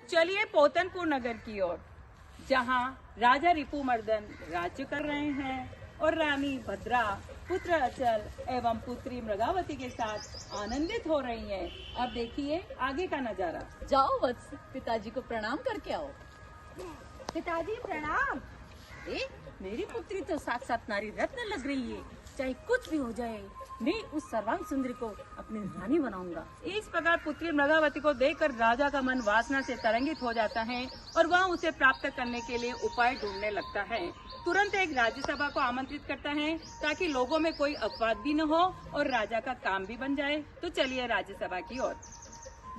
चलिए पोतनपुर नगर की ओर, जहां राजा रिपुमर्दन राज्य कर रहे हैं और रानी भद्रा पुत्र अचल एवं पुत्री मृगावती के साथ आनंदित हो रही हैं। अब देखिए आगे का नजारा। जाओ वत्स, पिताजी को प्रणाम करके आओ। पिताजी प्रणाम। मेरी पुत्री तो साक्षात नारी रत्न लग रही है। चाहे कुछ भी हो जाए, मैं उस सर्वांग सुंदरी को अपनी रानी बनाऊंगा। इस प्रकार पुत्री मृगावती को देखकर राजा का मन वासना से तरंगित हो जाता है और वह उसे प्राप्त करने के लिए उपाय ढूंढने लगता है। तुरंत एक राज्यसभा को आमंत्रित करता है ताकि लोगों में कोई अपवाद भी न हो और राजा का काम भी बन जाए। तो चलिए राज्यसभा की ओर।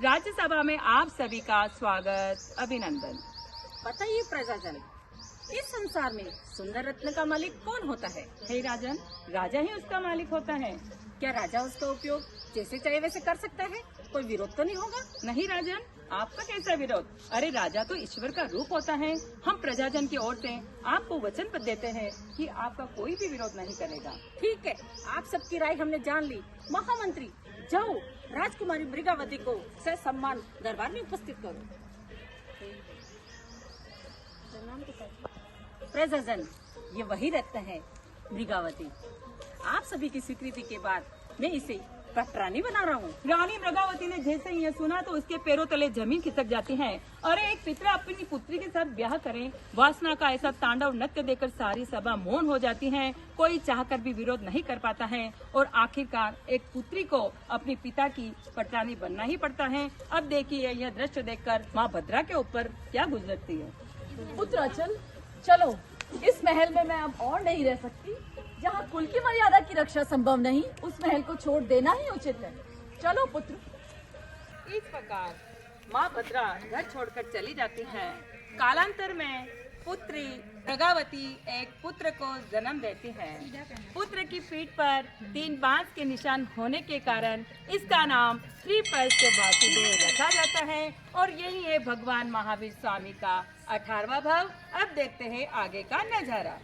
राज्यसभा में आप सभी का स्वागत, अभिनंदन। बताइए प्रजाजन, इस संसार में सुंदर रत्न का मालिक कौन होता है? हे राजन, राजा ही उसका मालिक होता है। क्या राजा उसका उपयोग जैसे चाहे वैसे कर सकता है? कोई विरोध तो नहीं होगा? नहीं राजन, आपका कैसा विरोध? अरे राजा तो ईश्वर का रूप होता है। हम प्रजाजन की ओर से आपको वचन पत्र देते हैं कि आपका कोई भी विरोध नहीं करेगा। ठीक है, आप सबकी राय हमने जान ली। महामंत्री, जाओ राजकुमारी मृगावती को सम्मान दरबार में उपस्थित करो। प्रजाजन, ये वही रत्न है मृगावती। आप सभी की स्वीकृति के बाद मैं इसे पटरानी बना रहा हूँ। रानी मृगावती ने जैसे ही यह सुना तो उसके पैरों तले जमीन खिसक जाती है। और एक पिता अपनी पुत्री के साथ ब्याह करें, वासना का ऐसा तांडव नृत्य देखकर सारी सभा मौन हो जाती है। कोई चाहकर भी विरोध नहीं कर पाता है और आखिरकार एक पुत्री को अपने पिता की पटरानी बनना ही पड़ता है। अब देखिए यह दृश्य देखकर माँ भद्रा के ऊपर क्या गुजरती है। पुत्र अचल, चलो, इस महल में मैं अब और नहीं रह सकती। जहाँ कुल की मर्यादा की रक्षा संभव नहीं, उस महल को छोड़ देना ही उचित है। चलो पुत्र। इस प्रकार माँ भद्रा घर छोड़कर चली जाती है। कालांतर में पुत्री मृगावती एक पुत्र को जन्म देती है। पुत्र की पीठ पर 3 बांस के निशान होने के कारण इसका नाम श्रीपष्ट वासुदेव रखा जाता है और यही है भगवान महावीर स्वामी का 18वां भाव। अब देखते हैं आगे का नजारा।